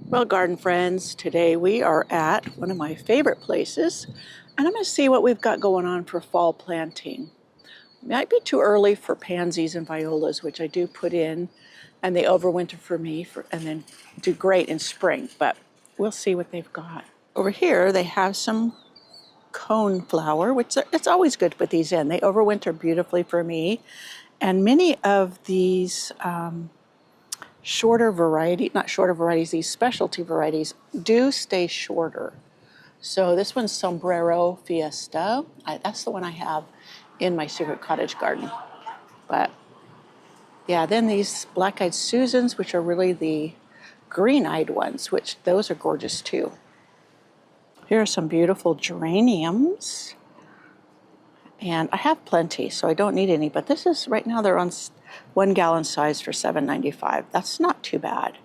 Well, garden friends, today we are at one of my favorite places, and I'm going to see what we've got going on for fall planting. It might be too early for pansies and violas, which I do put in, and they overwinter for me, and then do great in spring, but we'll see what they've got. Over here, they have some cone flower, which it's always good to put these in. They overwinter beautifully for me, and many of these these specialty varieties do stay shorter. So this one's Sombrero Fiesta. That's the one I have in my secret cottage garden. But yeah, then these black-eyed Susans, which are really the green-eyed ones, which those are gorgeous too. Here are some beautiful geraniums. And I have plenty, so I don't need any, but this is, right now they're on 1 gallon size for $7.95. That's not too bad.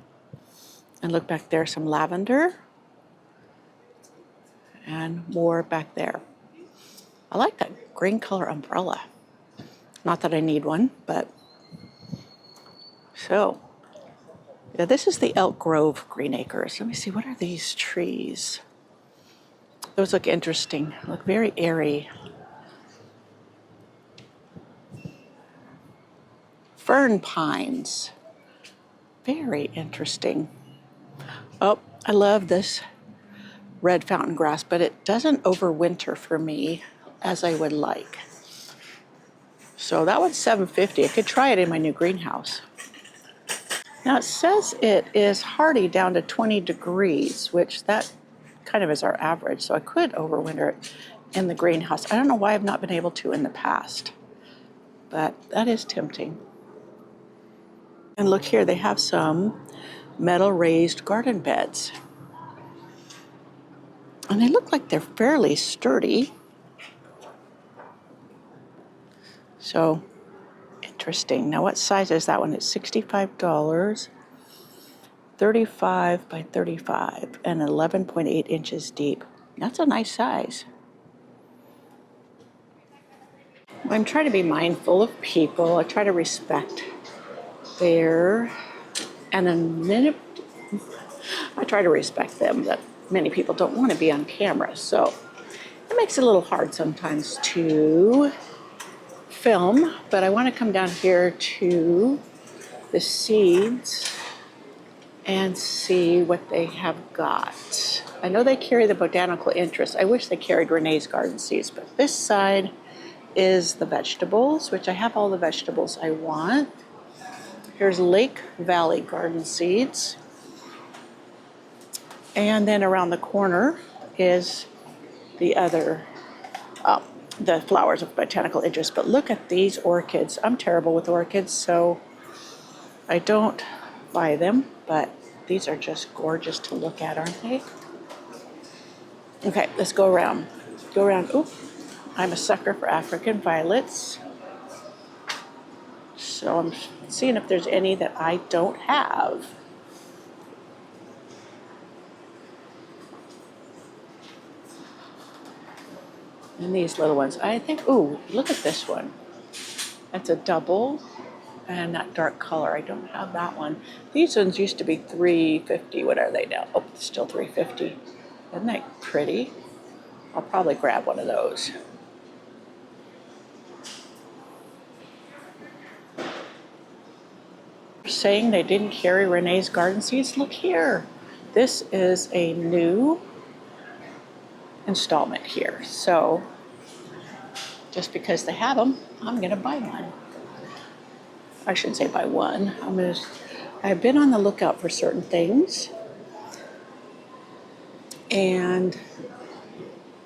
And look back there, some lavender. And more back there. I like that green color umbrella. Not that I need one, but. So, yeah, this is the Elk Grove Green Acres. Let me see, what are these trees? Those look interesting, look very airy. Fern pines, very interesting. Oh, I love this red fountain grass, but it doesn't overwinter for me as I would like. So that one's $7.50. I could try it in my new greenhouse. Now it says it is hardy down to 20 degrees, which that kind of is our average. So I could overwinter it in the greenhouse. I don't know why I've not been able to in the past, but that is tempting. And look here, they have some metal raised garden beds. And they look like they're fairly sturdy. So interesting. Now what size is that one? It's $65, 35 by 35, and 11.8 inches deep. That's a nice size. I'm trying to be mindful of people. I try to respect and then I try to respect them, that many people don't want to be on camera. So it makes it a little hard sometimes to film, but I want to come down here to the seeds and see what they have got. I know they carry the botanical interest. I wish they carried Renee's garden seeds, but this side is the vegetables, which I have all the vegetables I want. Here's Lake Valley garden seeds. And then around the corner is the other, the flowers of botanical interest. But look at these orchids. I'm terrible with orchids, so I don't buy them, but these are just gorgeous to look at, aren't they? Okay, let's go around. Go around. Oop, I'm a sucker for African violets. So I'm seeing if there's any that I don't have. And these little ones, I think, ooh, look at this one. That's a double, and that dark color, I don't have that one. These ones used to be $3.50. What are they now? Oh, still $3.50. Isn't that pretty? I'll probably grab one of those. Saying they didn't carry Renee's garden seeds. Look here. This is a new installment here. So just because they have them, I'm going to buy one. I shouldn't say buy one. I've been on the lookout for certain things. And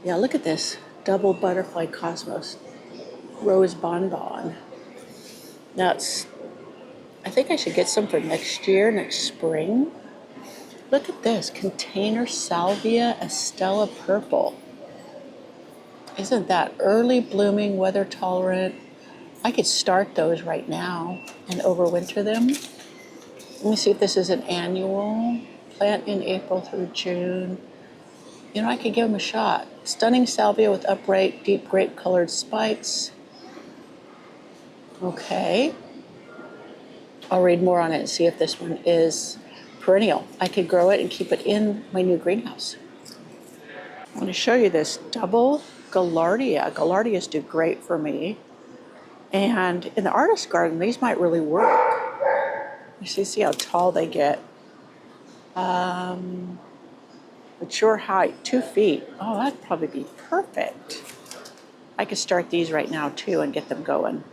yeah, look at this. Double butterfly cosmos. Rose bonbon. Now I think I should get some for next year, next spring. Look at this. Container salvia Estella purple. Isn't that early blooming, weather tolerant? I could start those right now and overwinter them. Let me see if this is an annual. Plant in April through June. You know, I could give them a shot. Stunning salvia with upright, deep grape colored spikes. Okay. I'll read more on it and see if this one is perennial. I could grow it and keep it in my new greenhouse. I want to show you this double gaillardia. Gaillardias do great for me. And in the artist garden, these might really work. You see how tall they get. Mature height, 2 feet. Oh, that'd probably be perfect. I could start these right now too and get them going.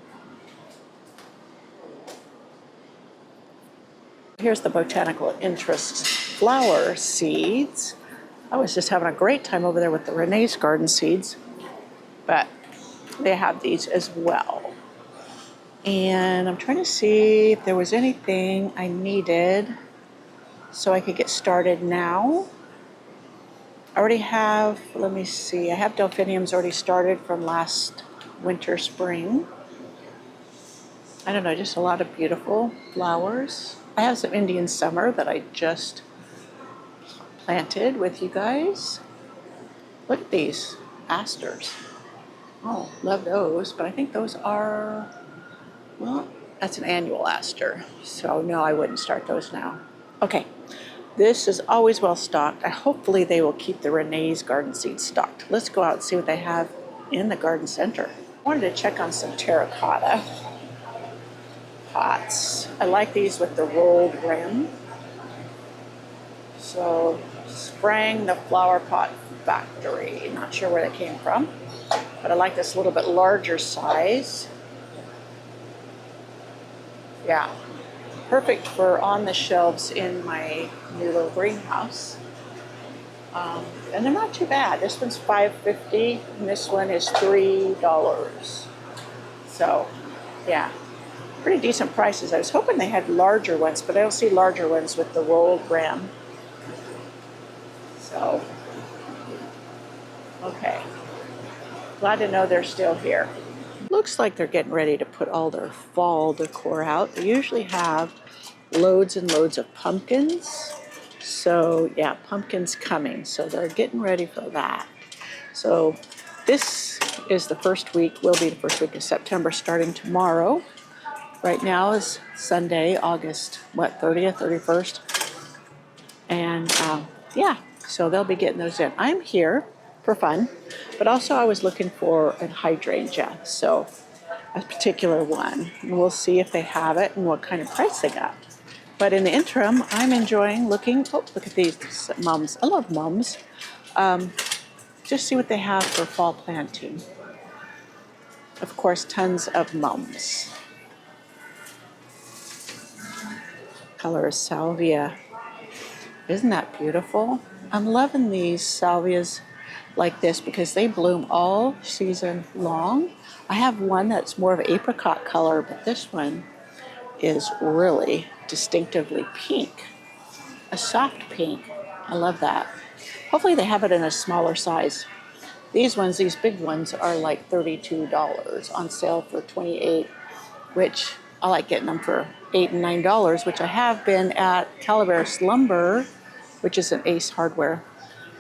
Here's the botanical interest flower seeds. I was just having a great time over there with the Renee's garden seeds, but they have these as well. And I'm trying to see if there was anything I needed so I could get started now. I already have, let me see, I have delphiniums already started from last winter, spring. I don't know, just a lot of beautiful flowers. I have some Indian summer that I just planted with you guys. Look at these asters. Oh, love those, but I think those are, well, that's an annual aster. So no, I wouldn't start those now. Okay. This is always well stocked. Hopefully they will keep the Renee's garden seeds stocked. Let's go out and see what they have in the garden center. I wanted to check on some terracotta pots. I like these with the rolled rim. So Sprang the Flower Pot Factory. Not sure where that came from, but I like this a little bit larger size. Yeah. Perfect for on the shelves in my new little greenhouse. And they're not too bad. This one's $5.50 and this one is $3. So, yeah, pretty decent prices. I was hoping they had larger ones, but I don't see larger ones with the rolled rim. So, okay. Glad to know they're still here. Looks like they're getting ready to put all their fall decor out. They usually have loads and loads of pumpkins. So yeah, pumpkins coming. So they're getting ready for that. So this is the first week, will be the first week of September, starting tomorrow. Right now is Sunday, August, 30th, 31st. And yeah, so they'll be getting those in. I'm here for fun, but also I was looking for a hydrangea, so a particular one. And we'll see if they have it and what kind of price they got. But in the interim, I'm enjoying looking, oh, look at these mums. I love mums. Just see what they have for fall planting. Of course, tons of mums. Color is salvia. Isn't that beautiful? I'm loving these salvias like this because they bloom all season long. I have one that's more of an apricot color, but this one is really distinctively pink, a soft pink. I love that. Hopefully they have it in a smaller size. These ones, these big ones, are like $32 on sale for $28, which I like getting them for $8 and $9, which I have been at Calaveras Lumber, which is an Ace Hardware.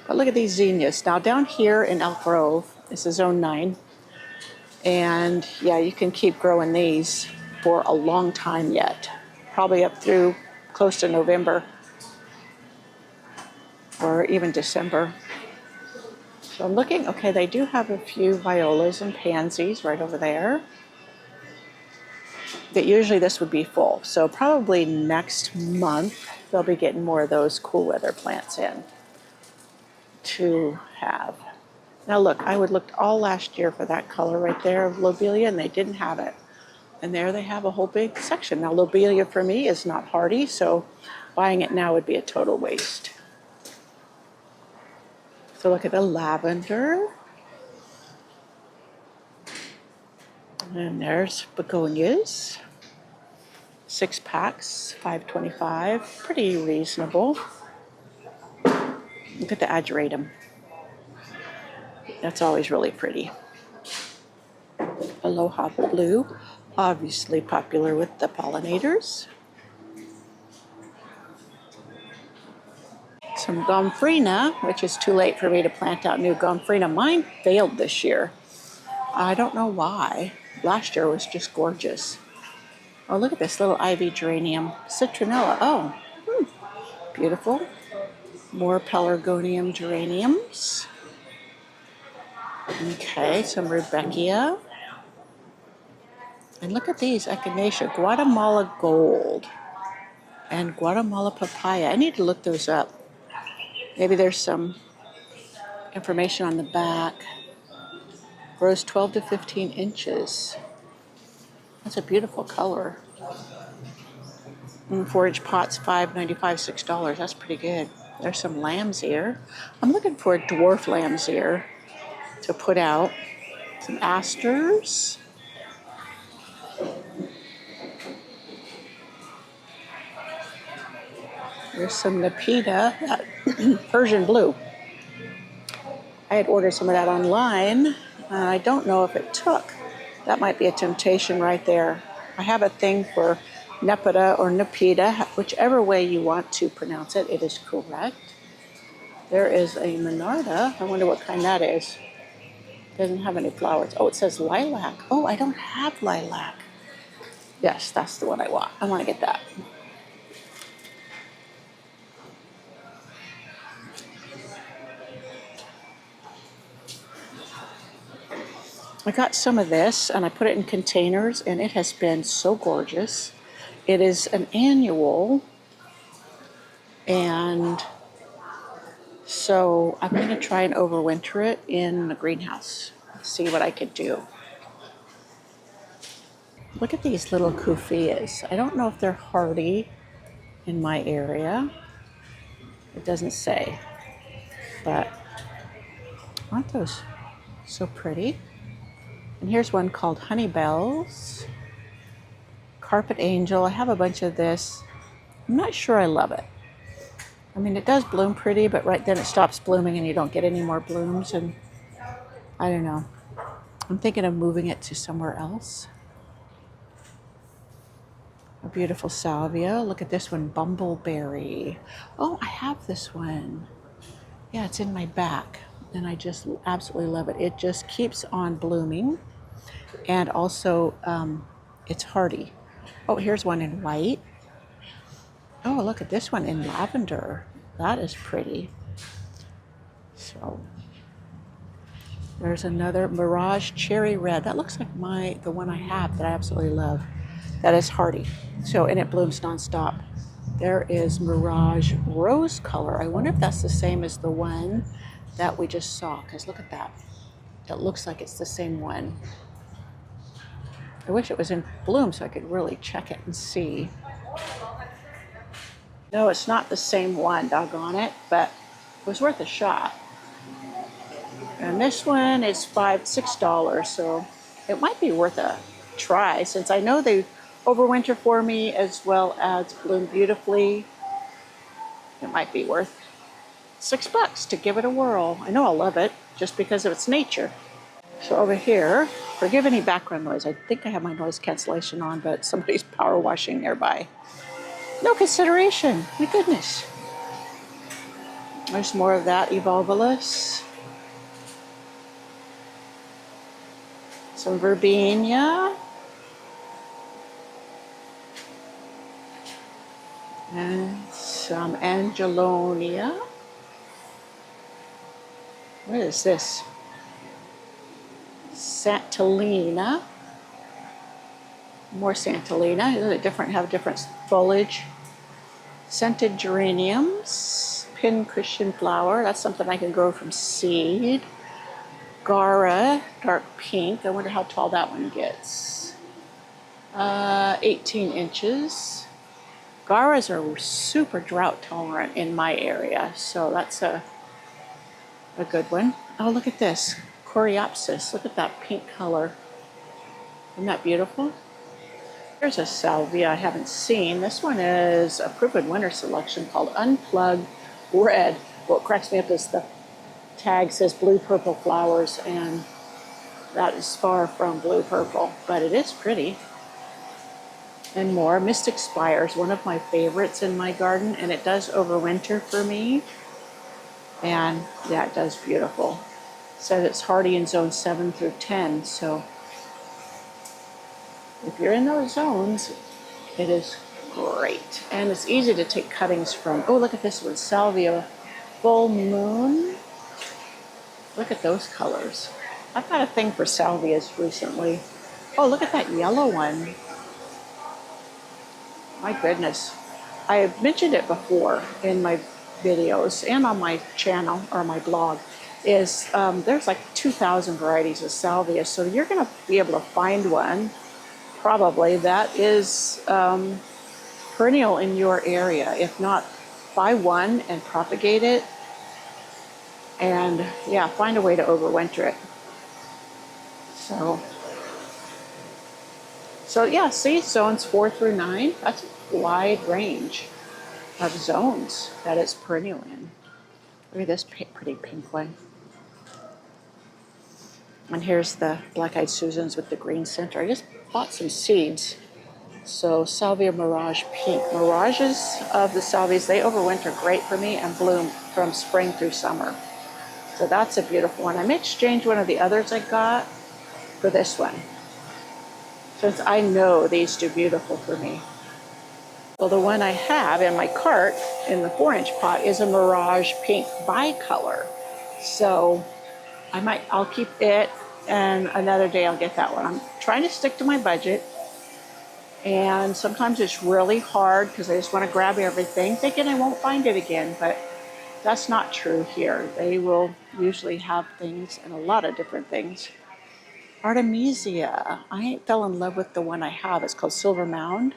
But look at these zinnias. Now down here in Elk Grove, this is Zone 9. And yeah, you can keep growing these for a long time yet. Probably up through close to November or even December. So I'm looking, okay, they do have a few violas and pansies right over there. That usually this would be full. So probably next month, they'll be getting more of those cool weather plants in to have. Now look, I would look all last year for that color right there of lobelia and they didn't have it. And there they have a whole big section. Now lobelia for me is not hardy, so buying it now would be a total waste. So look at the lavender. And there's begonias. 6 packs, $5.25, pretty reasonable. Look at the ageratum. That's always really pretty. Aloha blue, obviously popular with the pollinators. Some gomphrena, which is too late for me to plant out new gomphrena. Mine failed this year. I don't know why. Last year was just gorgeous. Oh, look at this little ivy geranium. Citronella. Oh, Beautiful. More pelargonium geraniums. Okay, some rudbeckia. And look at these, echinacea, Guatemala gold and Guatemala papaya. I need to look those up. Maybe there's some information on the back. Grows 12 to 15 inches. That's a beautiful color. 4-inch pots, $5.95, $6. That's pretty good. There's some lamb's ear. I'm looking for a dwarf lamb's ear to put out. Some asters. There's some Nepeta, Persian blue. I had ordered some of that online. I don't know if it took. That might be a temptation right there. I have a thing for Nepeta or Nepeta, whichever way you want to pronounce it, it is correct. There is a Monarda. I wonder what kind that is. Doesn't have any flowers. Oh, it says lilac. Oh, I don't have lilac. Yes, that's the one I want. I want to get that. I got some of this and I put it in containers and it has been so gorgeous. It is an annual, and so I'm going to try and overwinter it in the greenhouse. See what I could do. Look at these little kufias. I don't know if they're hardy in my area. It doesn't say, but aren't those so pretty? And here's one called Honey Bells. Carpet Angel. I have a bunch of this. I'm not sure I love it. I mean, it does bloom pretty, but right then it stops blooming and you don't get any more blooms. And I don't know. I'm thinking of moving it to somewhere else. A beautiful salvia. Look at this one, Bumbleberry. Oh, I have this one. Yeah, it's in my back. And I just absolutely love it. It just keeps on blooming. And also, it's hardy. Oh, here's one in white. Oh, look at this one in lavender. That is pretty. So there's another Mirage Cherry Red. That looks like the one I have that I absolutely love. That is hardy. So, and it blooms nonstop. There is Mirage Rose Color. I wonder if that's the same as the one that we just saw, because look at that. It looks like it's the same one. I wish it was in bloom so I could really check it and see. No, it's not the same one, doggone it, but it was worth a shot. And this one is $6, so it might be worth a try since I know they overwinter for me as well as bloom beautifully. It might be worth $6 to give it a whirl. I know I'll love it just because of its nature. So over here, forgive any background noise. I think I have my noise cancellation on, but somebody's power washing nearby. No consideration, my goodness. There's more of that Evolvulus. Some verbena. And some Angelonia. What is this? Santolina. More Santolina. Have different foliage. Scented geraniums. Pincushion flower. That's something I can grow from seed. Gara, dark pink. I wonder how tall that one gets. 18 inches. Garas are super drought tolerant in my area, so that's a good one. Oh, look at this. Coreopsis. Look at that pink color. Isn't that beautiful? Here's a salvia I haven't seen. This one is a proven winter selection called Unplugged Red. What cracks me up is the tag says blue-purple flowers, and that is far from blue-purple, but it is pretty. And more. Mystic Spires, one of my favorites in my garden, and it does overwinter for me. And yeah, it does beautiful. It says it's hardy in zone 7 through 10, so if you're in those zones, it is great. And it's easy to take cuttings from. Oh, look at this one, Salvia Full Moon. Look at those colors. I've got a thing for salvias recently. Oh, look at that yellow one. My goodness. I've mentioned it before in my videos and on my channel or my blog. There's like 2,000 varieties of salvia, so you're going to be able to find one probably that is perennial in your area. If not, buy one and propagate it, and yeah, find a way to overwinter it. So yeah, see, zones 4 through 9, that's a wide range of zones that it's perennial in. Look at this pretty pink one. And here's the black-eyed Susans with the green center. I just bought some seeds. So Salvia Mirage Pink. Mirages of the salvias, they overwinter great for me and bloom from spring through summer. So that's a beautiful one. I may exchange one of the others I got for this one, since I know these do beautiful for me. Well, the one I have in my cart in the 4-inch pot is a Mirage Pink bicolor. So I'll keep it, and another day I'll get that one. I'm trying to stick to my budget, and sometimes it's really hard because I just want to grab everything, thinking I won't find it again, but that's not true here. They will usually have things, and a lot of different things. Artemisia. I fell in love with the one I have. It's called Silver Mound.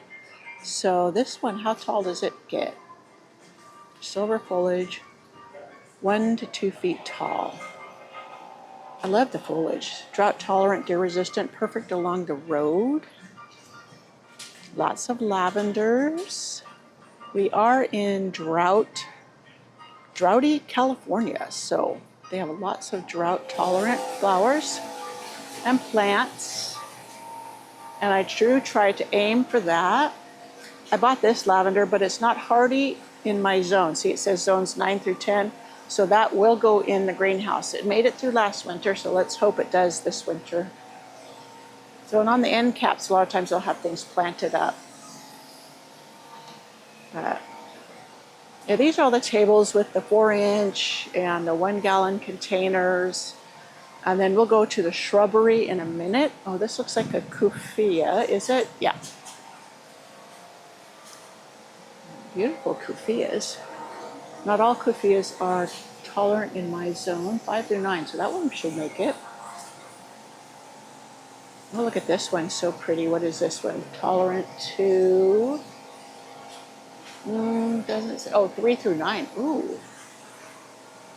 So this one, how tall does it get? Silver foliage, 1 to 2 feet tall. I love the foliage. Drought tolerant, deer resistant, perfect along the road. Lots of lavenders. We are in droughty California, so they have lots of drought tolerant flowers and plants. And I do try to aim for that. I bought this lavender, but it's not hardy in my zone. See, it says zones 9 through 10. So that will go in the greenhouse. It made it through last winter, so let's hope it does this winter. So, and on the end caps, a lot of times they'll have things planted up. But yeah, these are all the tables with the 4-inch and the 1-gallon containers. And then we'll go to the shrubbery in a minute. Oh, this looks like a kufia, is it? Yeah. Beautiful kufias. Not all kufias are tolerant in my zone, 5 through 9, so that one should make it. Oh, look at this one, so pretty. What is this one? Tolerant to, doesn't say, oh, 3 through 9. Ooh.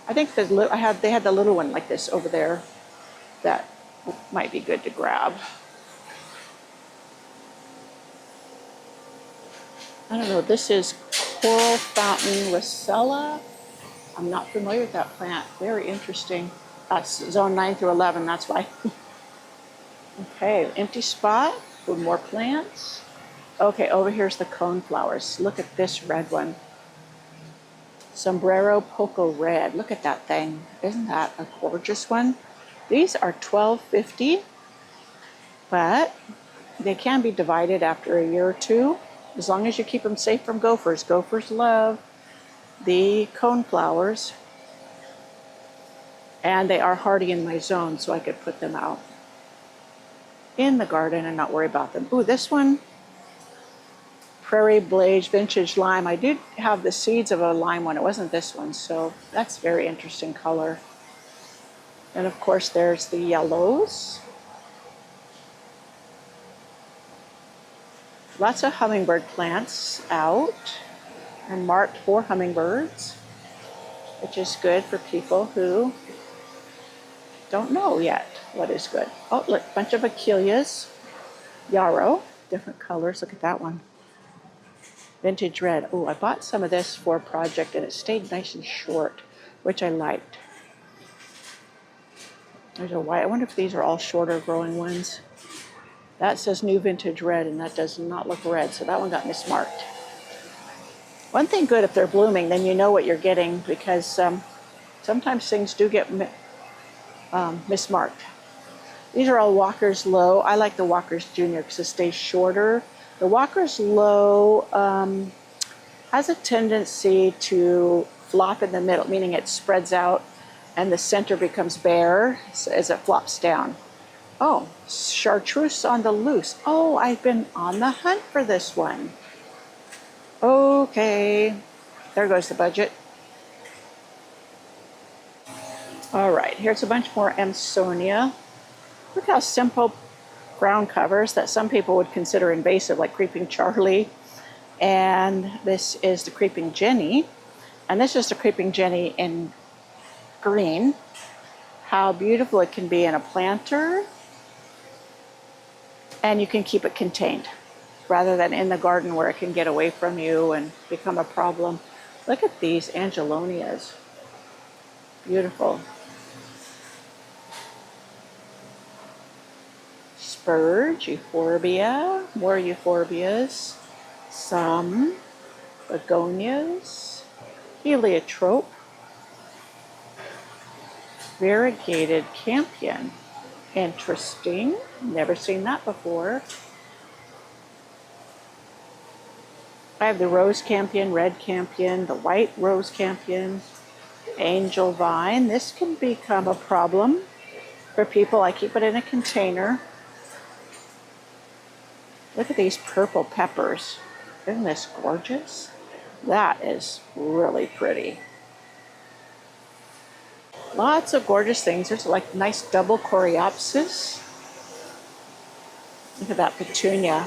I think they had the little one like this over there that might be good to grab. I don't know, this is Coral Fountain Rosella. I'm not familiar with that plant. Very interesting. That's zone 9 through 11, that's why. Okay, empty spot with more plants. Okay, over here's the cone flowers. Look at this red one. Sombrero Poco Red. Look at that thing. Isn't that a gorgeous one? These are $12.50, but they can be divided after a year or two, as long as you keep them safe from gophers. Gophers love the cone flowers, and they are hardy in my zone, so I could put them out in the garden and not worry about them. Ooh, this one, Prairie Blaze Vintage Lime. I did have the seeds of a lime one. It wasn't this one, so that's very interesting color. And of course, there's the yellows. Lots of hummingbird plants out and marked for hummingbirds, which is good for people who don't know yet what is good. Oh, look, bunch of achilles, yarrow, different colors. Look at that one. Vintage red. Oh, I bought some of this for a project and it stayed nice and short, which I liked. There's a white. I wonder if these are all shorter growing ones. That says new vintage red, and that does not look red, so that one got mismarked. One thing good, if they're blooming, then you know what you're getting, because sometimes things do get mismarked. These are all Walker's Low. I like the Walker's Junior because it stays shorter, The Walker's Low has a tendency to flop in the middle, meaning it spreads out and the center becomes bare as it flops down. Oh, chartreuse on the loose. Oh, I've been on the hunt for this one. Okay, there goes the budget. All right, here's a bunch more Amsonia. Look how simple ground covers that some people would consider invasive, like Creeping Charlie. And this is the Creeping Jenny. And this is the Creeping Jenny in green. How beautiful it can be in a planter. And you can keep it contained rather than in the garden where it can get away from you and become a problem. Look at these Angelonias. Beautiful. Spurge, euphorbia, more euphorbias, some begonias, heliotrope, variegated campion. Interesting, never seen that before. I have the rose campion, red campion, the white rose campion, angel vine. This can become a problem for people. I keep it in a container. Look at these purple peppers. Isn't this gorgeous? That is really pretty. Lots of gorgeous things. There's like nice double coreopsis. Look at that petunia.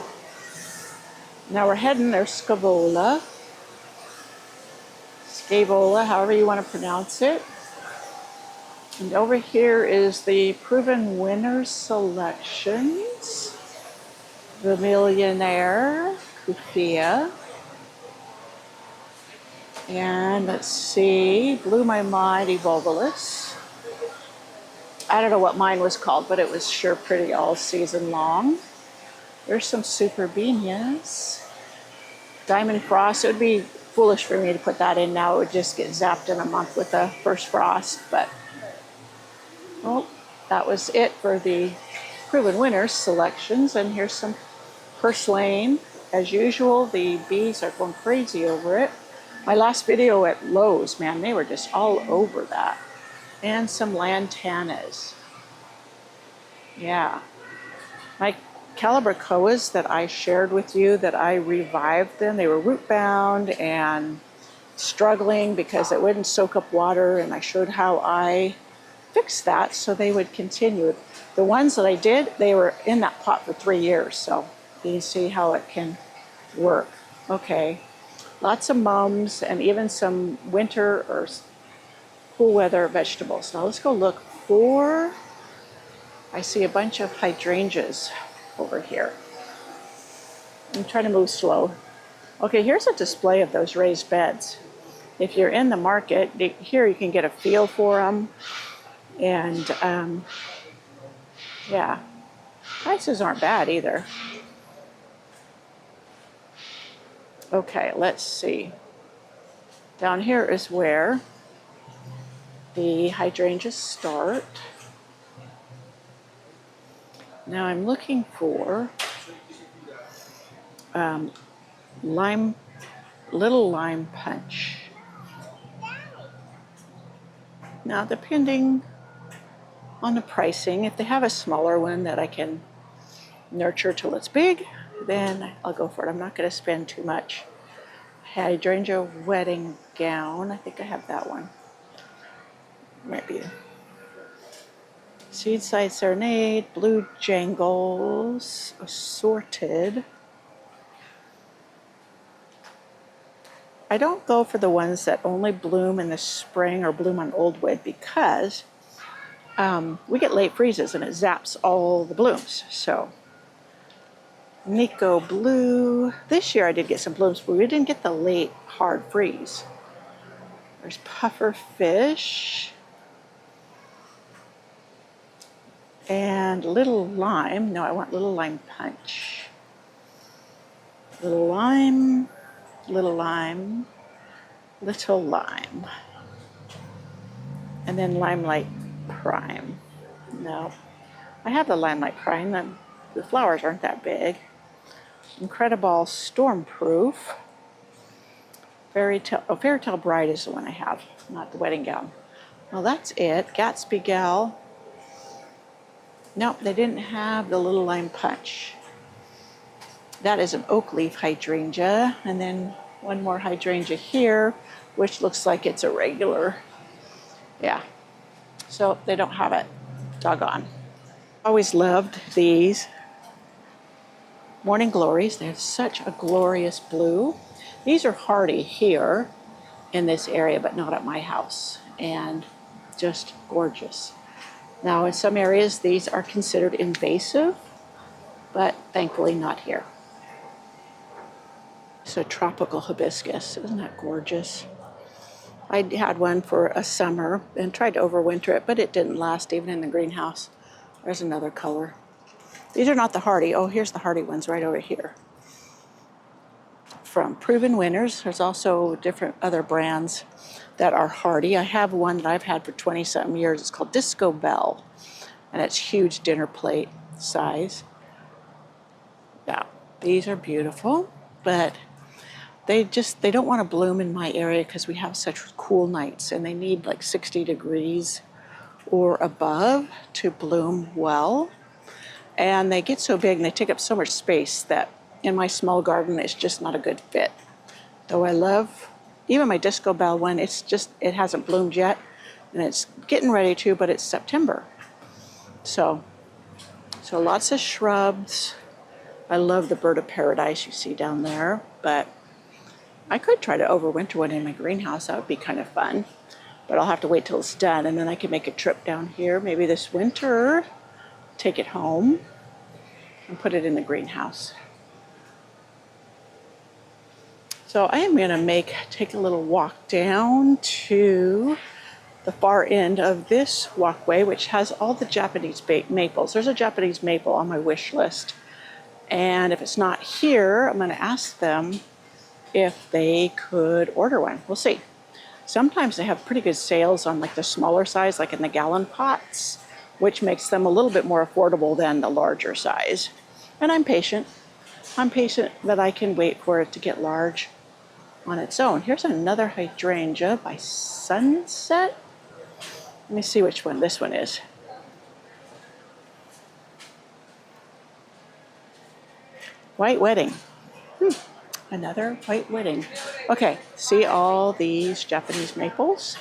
Now we're heading, there's Scavola. Scavola, however you want to pronounce it. And over here is the Proven Winners Selections. The Millionaire, Kufia. And let's see, Blew My Mind, Evolvulus. I don't know what mine was called, but it was sure pretty all season long. There's some Superbenias. Diamond Frost, it would be foolish for me to put that in now. It would just get zapped in a month with the first frost, but well, that was it for the Proven Winners selections. And here's some purslane. As usual, the bees are going crazy over it. My last video at Lowe's, man, they were just all over that. And some lantanas. Yeah. My calibrachoas that I shared with you, that I revived them, they were root bound and struggling because it wouldn't soak up water, and I showed how I fixed that so they would continue. The ones that I did, they were in that pot for 3 years, so you can see how it can work. Okay. Lots of mums and even some winter or cool weather vegetables. Now let's go look for, I see a bunch of hydrangeas over here. I'm trying to move slow. Okay, here's a display of those raised beds. If you're in the market, here you can get a feel for them. And yeah, prices aren't bad either. Okay, let's see. Down here is where the hydrangeas start. Now I'm looking for little lime punch. Now, depending on the pricing, if they have a smaller one that I can nurture till it's big, then I'll go for it. I'm not going to spend too much. Hydrangea wedding gown. I think I have that one. Might be. Seedside serenade, blue jangles, assorted. I don't go for the ones that only bloom in the spring or bloom on old wood because we get late freezes and it zaps all the blooms. So Nico Blue. This year I did get some blooms, but we didn't get the late hard freeze. There's puffer fish. And little lime. No, I want little lime punch. Little lime, little lime, little lime. And then limelight prime. No, I have the limelight prime. The flowers aren't that big. Incredible Stormproof. Fairy Tale Bride is the one I have, not the wedding gown. Well, that's it. Gatsby Gal. Nope, they didn't have the little lime punch. That is an oak leaf hydrangea, and then one more hydrangea here, which looks like it's a regular. Yeah, so they don't have it. Doggone. Always loved these Morning Glories. They're such a glorious blue. These are hardy here in this area, but not at my house, and just gorgeous. Now, in some areas, these are considered invasive, but thankfully not here. It's a tropical hibiscus. Isn't that gorgeous? I had one for a summer and tried to overwinter it, but it didn't last even in the greenhouse. There's another color. These are not the hardy. Oh, here's the hardy ones right over here. From Proven Winners. There's also different other brands that are hardy. I have one that I've had for 20-something years. It's called Disco Belle, and it's huge dinner plate size. Yeah, these are beautiful, but they don't want to bloom in my area because we have such cool nights, and they need like 60 degrees or above to bloom well. And they get so big and they take up so much space that in my small garden, it's just not a good fit. Though I love, even my Disco Belle one, it hasn't bloomed yet, and it's getting ready to, but it's September. So lots of shrubs. I love the bird of paradise you see down there, but I could try to overwinter one in my greenhouse. That would be kind of fun, but I'll have to wait till it's done, and then I can make a trip down here, maybe this winter, take it home and put it in the greenhouse. So I am gonna take a little walk down to the far end of this walkway, which has all the Japanese maples. There's a Japanese maple on my wish list. And if it's not here, I'm gonna ask them if they could order one. We'll see. Sometimes they have pretty good sales on like the smaller size, like in the gallon pots, which makes them a little bit more affordable than the larger size. And I'm patient. I'm patient that I can wait for it to get large on its own. Here's another hydrangea by Sunset. Let me see which one this one is. White Wedding. Another White Wedding. Okay, see all these Japanese maples?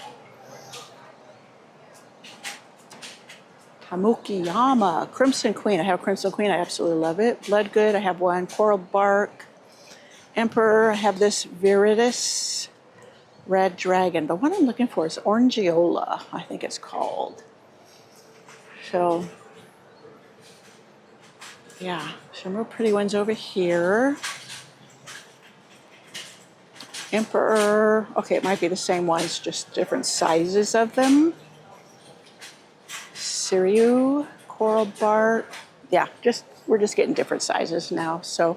Tamukiyama, Crimson Queen. I have Crimson Queen. I absolutely love it. Bloodgood, I have one. Coral Bark. Emperor, I have this Viridis Red Dragon. The one I'm looking for is Orangiola, I think it's called. So, yeah, some real pretty ones over here. Emperor, okay, it might be the same ones, just different sizes of them. Siriu, Coral Bark. Yeah, we're just getting different sizes now, so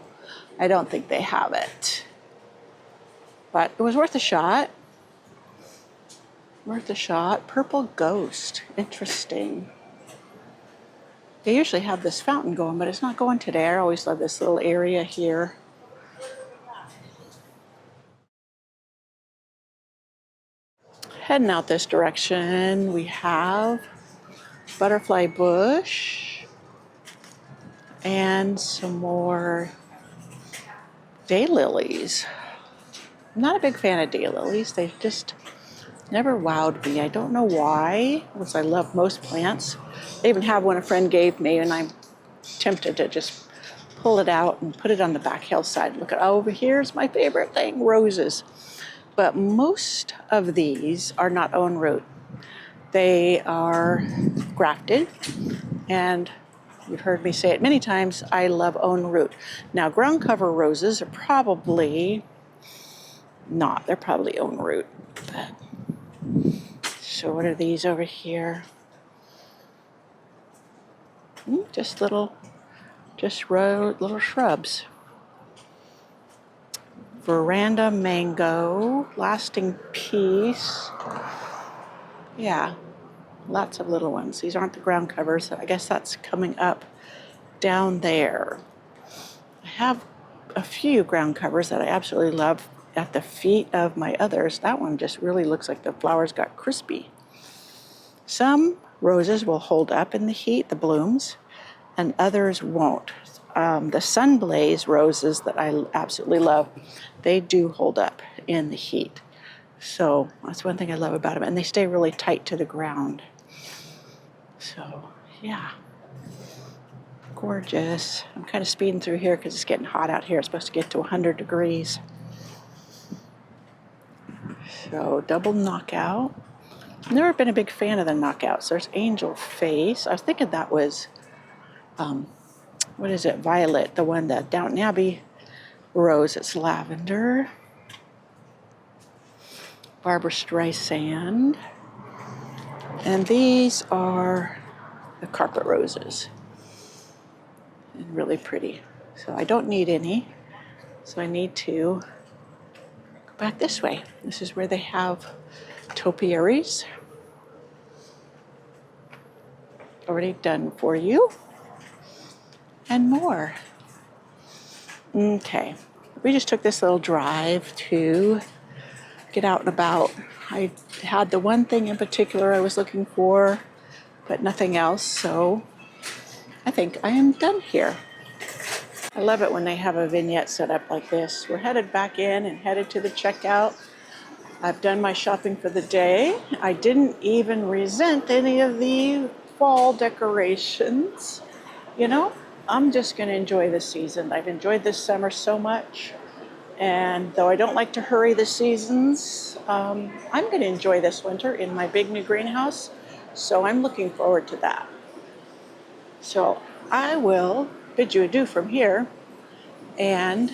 I don't think they have it. But it was worth a shot. Worth a shot. Purple Ghost. Interesting. They usually have this fountain going, but it's not going today. I always love this little area here. Heading out this direction, we have Butterfly Bush and some more daylilies. I'm not a big fan of daylilies. They just never wowed me. I don't know why, because I love most plants. I even have one a friend gave me, and I'm tempted to just pull it out and put it on the back hillside. Look at over here's my favorite thing, roses. But most of these are not own root. They are grafted, and you've heard me say it many times, I love own root. Now, ground cover roses are probably not. They're probably own root. But, so what are these over here? Just little shrubs. Veranda Mango, Lasting Peace. Yeah, lots of little ones. These aren't the ground covers. So I guess that's coming up down there. I have a few ground covers that I absolutely love at the feet of my others. That one just really looks like the flowers got crispy. Some roses will hold up in the heat, the blooms, and others won't. The Sunblaze roses that I absolutely love, they do hold up in the heat. So that's one thing I love about them. And they stay really tight to the ground. So, yeah. Gorgeous. I'm kind of speeding through here because it's getting hot out here. It's supposed to get to 100 degrees. So, double knockout. I've never been a big fan of the knockouts. There's Angel Face. I was thinking that was, what is it, Violet, the one, the Downton Abbey rose. It's lavender. Barbara Streisand. And these are the carpet roses. And really pretty. So I don't need any. So I need to go back this way. This is where they have topiaries. Already done for you. And more. Okay. We just took this little drive to get out and about. I had the one thing in particular I was looking for, but nothing else, so I think I am done here. I love it when they have a vignette set up like this. We're headed back in and headed to the checkout. I've done my shopping for the day. I didn't even resent any of the fall decorations. You know, I'm just going to enjoy this season. I've enjoyed this summer so much. And though I don't like to hurry the seasons, I'm going to enjoy this winter in my big new greenhouse. So I'm looking forward to that. So I will bid you adieu from here. And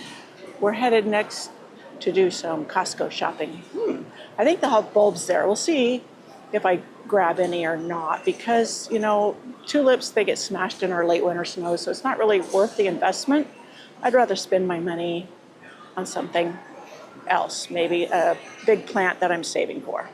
we're headed next to do some Costco shopping. I think they'll have bulbs there. We'll see if I grab any or not, because, you know, tulips, they get smashed in our late winter snow, so it's not really worth the investment. I'd rather spend my money on something else, maybe a big plant that I'm saving for.